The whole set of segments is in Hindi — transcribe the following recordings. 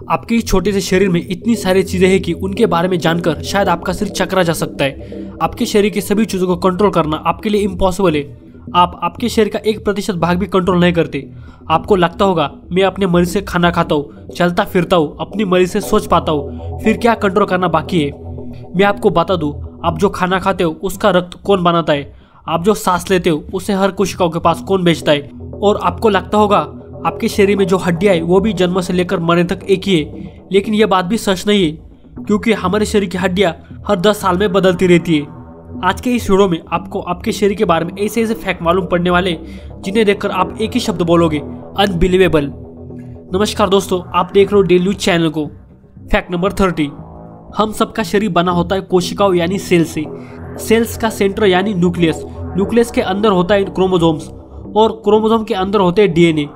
आपके इस छोटे से शरीर में इतनी सारी चीजें हैं कि उनके बारे में जानकर शायद आपका सिर चकरा जा सकता है। आपके शरीर की सभी चीजों को कंट्रोल करना आपके लिए इम्पॉसिबल है। आप आपके शरीर का 1% भाग भी कंट्रोल नहीं करते। आपको लगता होगा मैं अपने मर्जी से खाना खाता हूँ, चलता फिरता हूँ, अपनी मर्जी से सोच पाता हूँ, फिर क्या कंट्रोल करना बाकी है। मैं आपको बता दूं, आप जो खाना खाते हो उसका रक्त कौन बनाता है, आप जो सांस लेते हो उसे हर कोशिकाओं के पास कौन बेचता है। और आपको लगता होगा आपके शरीर में जो हड्डियां है वो भी जन्म से लेकर मरने तक एक ही है, लेकिन यह बात भी सच नहीं है, क्योंकि हमारे शरीर की हड्डियां हर 10 साल में बदलती रहती है। आज के इस वीडियो में आपको आपके शरीर के बारे में ऐसे ऐसे फैक्ट मालूम पड़ने वाले जिन्हें देखकर आप एक ही शब्द बोलोगे, अनबिलीवेबल। नमस्कार दोस्तों, आप देख रहे हो डेली न्यूज चैनल को। फैक्ट नंबर 30, हम सबका शरीर बना होता है कोशिकाओं यानी सेल से। सेल्स का सेंटर यानी न्यूक्लियस, न्यूक्लियस के अंदर होता है क्रोमोसोम्स और क्रोमोसोम के अंदर होते हैं डीएनए।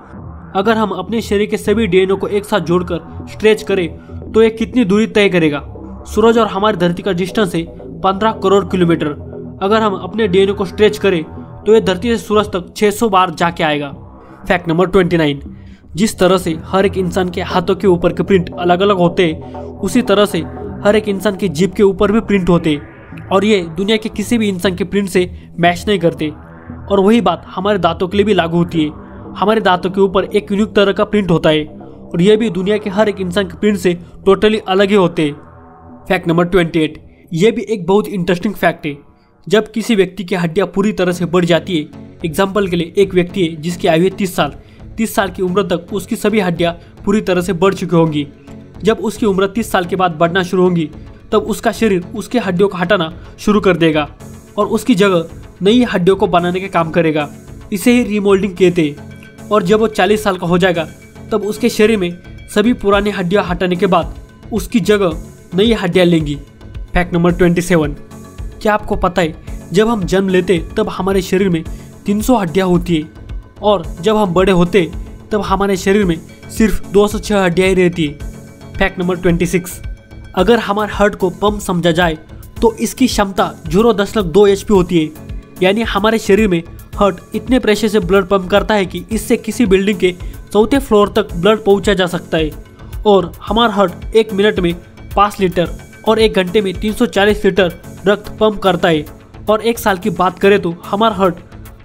अगर हम अपने शरीर के सभी डीएनए को एक साथ जोड़कर स्ट्रेच करें तो ये कितनी दूरी तय करेगा? सूरज और हमारी धरती का डिस्टेंस है 15 करोड़ किलोमीटर। अगर हम अपने डीएनए को स्ट्रेच करें तो ये धरती से सूरज तक 600 बार जाके आएगा। फैक्ट नंबर 29, जिस तरह से हर एक इंसान के हाथों के ऊपर के प्रिंट अलग अलग होते हैं, उसी तरह से हर एक इंसान की जीभ के ऊपर भी प्रिंट होते हैं और ये दुनिया के किसी भी इंसान के प्रिंट से मैच नहीं करते। और वही बात हमारे दांतों के लिए भी लागू होती है। हमारे दांतों के ऊपर एक यूनिक तरह का प्रिंट होता है और यह भी दुनिया के हर एक इंसान के प्रिंट से टोटली अलग ही होते हैं। फैक्ट नंबर 28, यह भी एक बहुत इंटरेस्टिंग फैक्ट है। जब किसी व्यक्ति की हड्डियां पूरी तरह से बढ़ जाती है, एग्जाम्पल के लिए एक व्यक्ति है जिसकी आयु है 30 साल की उम्र तक उसकी सभी हड्डियां पूरी तरह से बढ़ चुकी होंगी। जब उसकी उम्र 30 साल के बाद बढ़ना शुरू होगी तब उसका शरीर उसके हड्डियों को हटाना शुरू कर देगा और उसकी जगह नई हड्डियों को बनाने का काम करेगा। इसे ही रीमोल्डिंग कहते हैं। और जब वो 40 साल का हो जाएगा तब उसके शरीर में सभी पुरानी हड्डियां हटाने के बाद उसकी जगह नई हड्डियां लेंगी। फैक्ट नंबर 27, क्या आपको पता है जब हम जन्म लेते तब हमारे शरीर में 300 हड्डियां होती है और जब हम बड़े होते तब हमारे शरीर में सिर्फ 206 हड्डियां ही रहती है। फैक्ट नंबर 26, अगर हमारे हार्ट को पंप समझा जाए तो इसकी क्षमता 0.2 HP होती है, यानी हमारे शरीर में हार्ट इतने प्रेशर से ब्लड पंप करता है कि इससे किसी बिल्डिंग के 4थे फ्लोर तक ब्लड पहुंचा जा सकता है। और हमारा हार्ट 1 मिनट में 5 लीटर और 1 घंटे में 340 लीटर रक्त पंप करता है। और 1 साल की बात करें तो हमारा हार्ट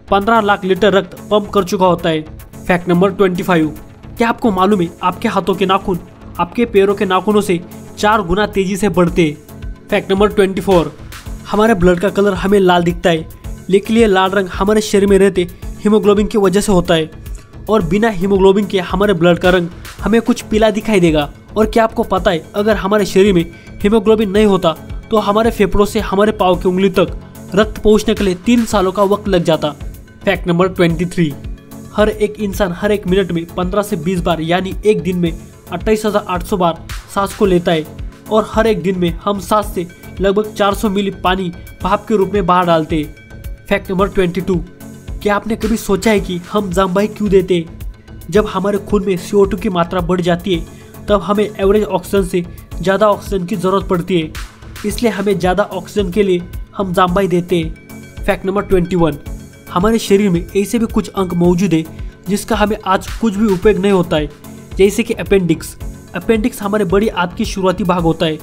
15 लाख लीटर रक्त पंप कर चुका होता है। फैक्ट नंबर 25, क्या आपको मालूम है आपके हाथों के नाखून आपके पैरों के नाखूनों से 4 गुना तेजी से बढ़ते हैं। फैक्ट नंबर 24, हमारे ब्लड का कलर हमें लाल दिखता है, लेकिन ये लाल रंग हमारे शरीर में रहते हीमोग्लोबिन की वजह से होता है और बिना हीमोग्लोबिन के हमारे ब्लड का रंग हमें कुछ पीला दिखाई देगा। और क्या आपको पता है अगर हमारे शरीर में हीमोग्लोबिन नहीं होता तो हमारे फेफड़ों से हमारे पाँव की उंगली तक रक्त पहुँचने के लिए 3 सालों का वक्त लग जाता। फैक्ट नंबर 23, हर एक इंसान हर 1 मिनट में 15 से 20 बार यानी एक दिन में 28,800 बार सांस को लेता है और हर एक दिन में हम सांस से लगभग 400 मिली पानी भाप के रूप में बाहर डालते हैं। फैक्ट नंबर 22, क्या आपने कभी सोचा है कि हम जामबाई क्यों देते हैं? जब हमारे खून में CO2 की मात्रा बढ़ जाती है तब हमें एवरेज ऑक्सीजन से ज़्यादा ऑक्सीजन की ज़रूरत पड़ती है, इसलिए हमें ज़्यादा ऑक्सीजन के लिए हम जामबाई देते हैं। फैक्ट नंबर 21, हमारे शरीर में ऐसे भी कुछ अंग मौजूद है जिसका हमें आज कुछ भी उपयोग नहीं होता है, जैसे कि अपेंडिक्स। अपेंडिक्स हमारे बड़ी आंत की शुरुआती भाग होता है।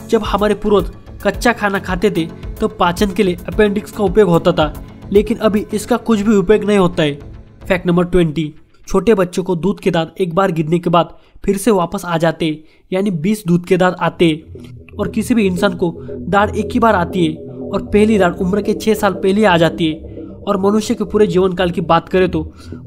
जब हमारे पूर्वज कच्चा खाना खाते थे तो पाचन के लिए अपेंडिक्स का उपयोग होता था, लेकिन अभी इसका कुछ भी उपयोग नहीं होता है। फैक्ट नंबर 20, छोटे बच्चों को दूध के दांत एक बार गिरने के बाद फिर से वापस आ जाते हैं, यानी 20 दूध के दांत आते हैं। और किसी भी इंसान को दाढ़ एक ही बार आती है और पहली दाढ़ उम्र के 6 साल पहले आ जाती है। और मनुष्य के पूरे जीवन काल की बात करें तो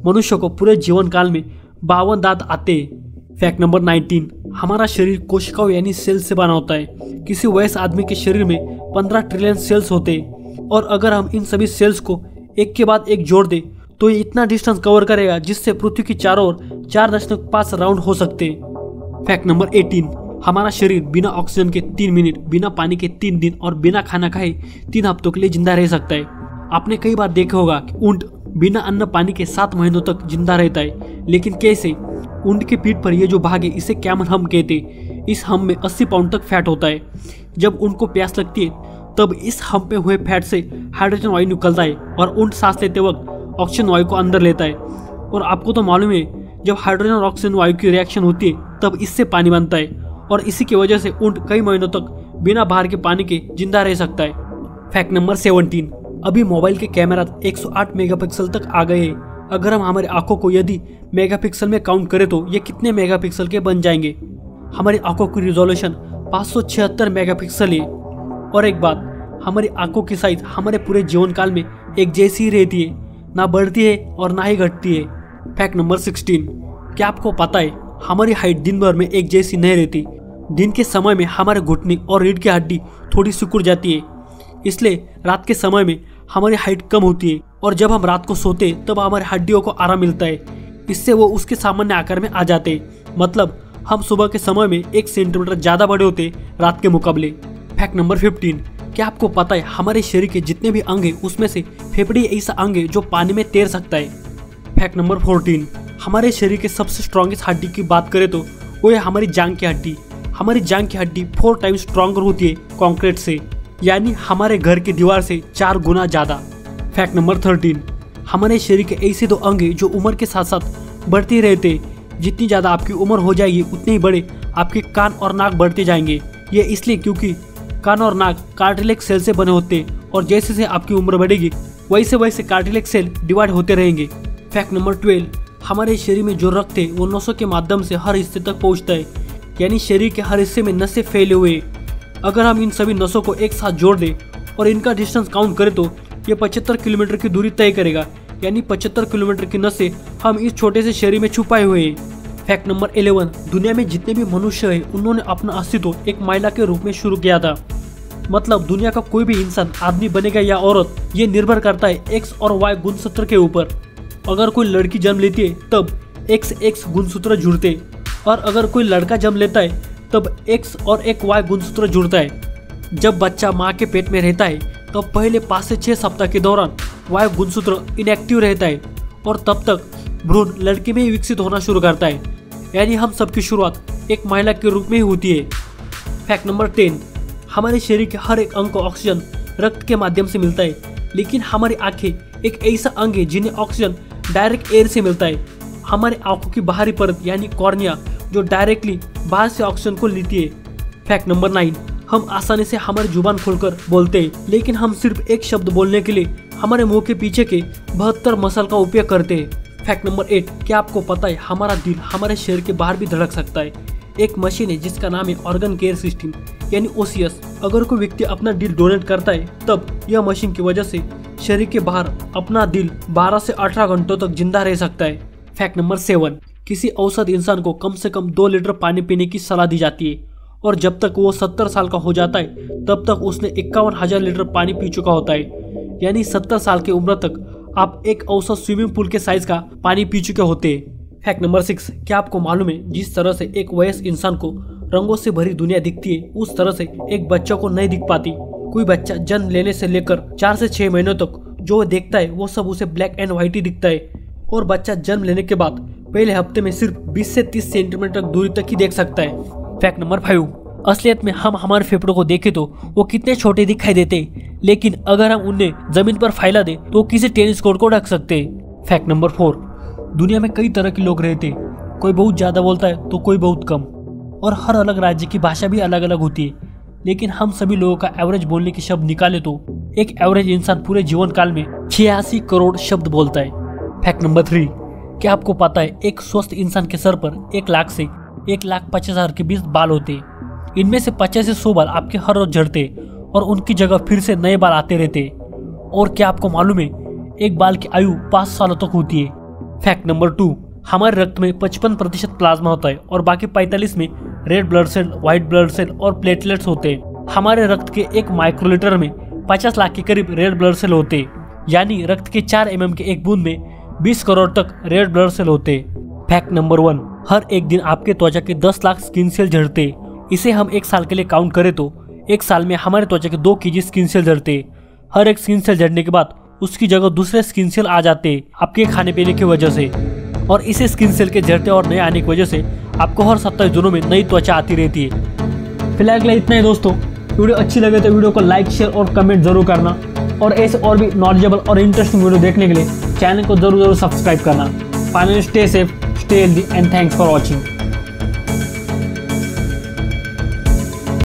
मनुष्य को पूरे जीवन काल में 52 दांत आते हैं। फैक्ट नंबर 19, हमारा शरीर कोशिकाओं यानी सेल्स से बना होता है। किसी वयस्क आदमी के शरीर में 15 ट्रिलियन सेल्स होते हैं और अगर हम इन सभी सेल्स को एक के बाद एक जोड़ दें तो ये इतना डिस्टेंस कवर करेगा जिससे पृथ्वी की चारों ओर 4.5 राउंड हो सकते हैं। फैक्ट नंबर 18, हमारा शरीर बिना ऑक्सीजन के 3 मिनट, बिना पानी के 3 दिन और बिना खाना खाए 3 हफ्तों के लिए जिंदा रह सकता है। आपने कई बार देखा होगा कि ऊंट बिना अन्न पानी के 7 महीनों तक जिंदा रहता है, लेकिन कैसे? ऊंट के पीठ पर ये जो भाग है इसे कैमल हम कहते हैं। इस हम में 80 पाउंड तक फैट होता है। जब ऊंट को प्यास लगती है तब इस हम पे हुए फैट से हाइड्रोजन वायु निकलता है और ऊंट सांस लेते वक्त ऑक्सीजन वायु को अंदर लेता है। और आपको तो मालूम है जब हाइड्रोजन और ऑक्सीजन वायु की रिएक्शन होती है तब इससे पानी बनता है और इसी की वजह से ऊंट कई महीनों तक बिना बाहर के पानी के जिंदा रह सकता है। फैक्ट नंबर 17, अभी मोबाइल के कैमरा 108 मेगापिक्सल तक आ गए हैं। अगर हम हमारी आंखों को यदि मेगापिक्सल में काउंट करें तो ये कितने मेगापिक्सल के बन जाएंगे? हमारी आंखों की रिजोल्यूशन 576 मेगापिक्सल है। और एक बात, हमारी आंखों की साइज हमारे पूरे जीवन काल में एक जैसी ही रहती है, ना बढ़ती है और ना ही घटती है। फैक्ट नंबर 16, क्या आपको पता है हमारी हाइट दिन भर में एक जैसी नहीं रहती। दिन के समय में हमारे घुटने और रीढ़ की हड्डी थोड़ी सिकुड़ जाती है, इसलिए रात के समय में हमारी हाइट कम होती है और जब हम रात को सोते तब हमारी हड्डियों को आराम मिलता है, इससे वो उसके सामान्य आकार में आ जाते हैं। मतलब हम सुबह के समय में 1 सेंटीमीटर ज़्यादा बड़े होते रात के मुकाबले। फैक्ट नंबर 15, क्या आपको पता है हमारे शरीर के जितने भी अंग हैं उसमें से फेफड़े ऐसा अंग है जो पानी में तैर सकता है। फैक्ट नंबर 14, हमारे शरीर के सबसे स्ट्रॉन्गेस्ट हड्डी की बात करें तो वो है हमारी जांघ की हड्डी। हमारी जांघ की हड्डी 4 टाइम्स स्ट्रॉन्गर होती है कंक्रीट से, यानी हमारे घर की दीवार से 4 गुना ज़्यादा। फैक्ट नंबर 13, हमारे शरीर के ऐसे 2 अंग हैं जो उम्र के साथ साथ बढ़ते रहते हैं। जितनी ज़्यादा आपकी उम्र हो जाएगी उतने ही बड़े आपके कान और नाक बढ़ते जाएंगे। ये इसलिए क्योंकि कान और नाक कार्टिलेज सेल से बने होते हैं और जैसे जैसे आपकी उम्र बढ़ेगी वैसे वैसे कार्टिलेज सेल डिवाइड होते रहेंगे। फैक्ट नंबर 12, हमारे शरीर में जो रक्त है वो नसों के माध्यम से हर हिस्से तक पहुंचता है, यानी शरीर के हर हिस्से में नसें फैले हुए हैं। अगर हम इन सभी नसों को एक साथ जोड़ दें और इनका डिस्टेंस काउंट करें तो ये 75 किलोमीटर की दूरी तय करेगा, यानी 75 किलोमीटर की नसें हम इस छोटे से शरीर में छुपाए हुए हैं। फैक्ट नंबर 11, दुनिया में जितने भी मनुष्य हैं उन्होंने अपना अस्तित्व एक महिला के रूप में शुरू किया था। मतलब दुनिया का कोई भी इंसान आदमी बनेगा या औरत, ये निर्भर करता है एक्स और वाई गुणसूत्र के ऊपर। अगर कोई लड़की जन्म लेती है तब XX गुणसूत्र जुड़ते और अगर कोई लड़का जन्म लेता है तब X और एक Y गुणसूत्र जुड़ता है। जब बच्चा माँ के पेट में रहता है तब पहले 5 से 6 सप्ताह के दौरान Y गुणसूत्र इनएक्टिव रहता है और तब तक भ्रूण लड़की में ही विकसित होना शुरू करता है, यानी हम सबकी शुरुआत एक महिला के रूप में ही होती है। फैक्ट नंबर 10, हमारे शरीर के हर एक अंग को ऑक्सीजन रक्त के माध्यम से मिलता है, लेकिन हमारी आंखें एक ऐसा अंग है जिन्हें ऑक्सीजन डायरेक्ट एयर से मिलता है। हमारे आंखों की बाहरी परत यानी कॉर्निया जो डायरेक्टली बाहर से ऑक्सीजन को लेती है। फैक्ट नंबर 9, हम आसानी से हमारी जुबान खोलकर बोलते हैं, लेकिन हम सिर्फ एक शब्द बोलने के लिए हमारे मुंह के पीछे के 72 मसल का उपयोग करते हैं। फैक्ट नंबर 8, क्या आपको पता है हमारा दिल हमारे शरीर के बाहर भी धड़क सकता है। एक मशीन है जिसका नाम है ऑर्गन केयर सिस्टम यानी OCS। अगर कोई व्यक्ति अपना दिल डोनेट करता है तब यह मशीन की वजह से शरीर के बाहर अपना दिल 12 से 18 घंटों तक जिंदा रह सकता है। फैक्ट नंबर 7, किसी औसत इंसान को कम से कम 2 लीटर पानी पीने की सलाह दी जाती है और जब तक वो 70 साल का हो जाता है तब तक उसने 51,000 लीटर पानी पी चुका होता है, यानी 70 साल की उम्र तक आप एक औसत स्विमिंग पूल के साइज का पानी पी चुके होते हैं। फैक्ट नंबर 6, क्या आपको मालूम है जिस तरह से एक वयस्क इंसान को रंगों से भरी दुनिया दिखती है उस तरह से एक बच्चा को नहीं दिख पाती। कोई बच्चा जन्म लेने से लेकर 4 से 6 महीनों तक जो देखता है वो सब उसे ब्लैक एंड व्हाइट ही दिखता है और बच्चा जन्म लेने के बाद पहले हफ्ते में सिर्फ 20 से 30 सेंटीमीटर दूरी तक ही देख सकता है। फैक्ट नंबर 5, असलियत में हम हमारे फेफड़ों को देखें तो वो कितने छोटे दिखाई देते हैं, लेकिन अगर हम उन्हें जमीन पर फैला दे तो किसी टेनिस कोर्ट को ढक सकते हैं। फैक्ट नंबर 4, दुनिया में कई तरह के लोग रहते हैं, कोई बहुत ज्यादा बोलता है तो कोई बहुत कम और हर अलग राज्य की भाषा भी अलग अलग होती है, लेकिन हम सभी लोगों का एवरेज बोलने के शब्द निकाले तो एक एवरेज इंसान पूरे जीवन काल में 86 करोड़ शब्द बोलता है। फैक्ट नंबर 3, क्या आपको पता है एक स्वस्थ इंसान के सर पर 1 लाख से 1,50,000 के बीच बाल होते हैं। इनमें से 50 से 100 बाल आपके हर रोज झड़ते और उनकी जगह फिर से नए बाल आते रहते। और क्या आपको मालूम है एक बाल की आयु 5 सालों तक होती है। फैक्ट नंबर 2, हमारे रक्त में 55% प्लाज्मा होता है और बाकी 45 में red blood cell, white blood cell और प्लेटलेट्स होते हैं। हमारे रक्त के 1 माइक्रोलीटर में 50 लाख के करीब रेड ब्लड सेल होते हैं, यानी रक्त के 4 mm के एक बूंद में 20 करोड़ तक रेड ब्लड सेल होते हैं। फैक्ट नंबर 1, हर एक दिन आपके त्वचा के 10 लाख स्किन सेल झड़ते हैं। इसे हम 1 साल के लिए काउंट करें तो 1 साल में हमारे त्वचा के 2 kg स्किन सेल झड़ते हैं। हर एक स्किन सेल झड़ने के बाद उसकी जगह दूसरे स्किन सेल आ जाते हैं आपके खाने पीने की वजह से, और इसे स्किन सेल के झड़ते और नए आने की वजह से आपको हर 27 दिनों में नई त्वचा आती रहती है। फिलहाल के लिए इतना ही दोस्तों। वीडियो अच्छी लगे तो वीडियो को लाइक, शेयर और कमेंट जरूर करना और ऐसे और भी नॉलेजेबल और इंटरेस्टिंग वीडियो देखने के लिए चैनल को जरूर सब्सक्राइब करना। Finally stay safe, stay healthy and thanks for watching.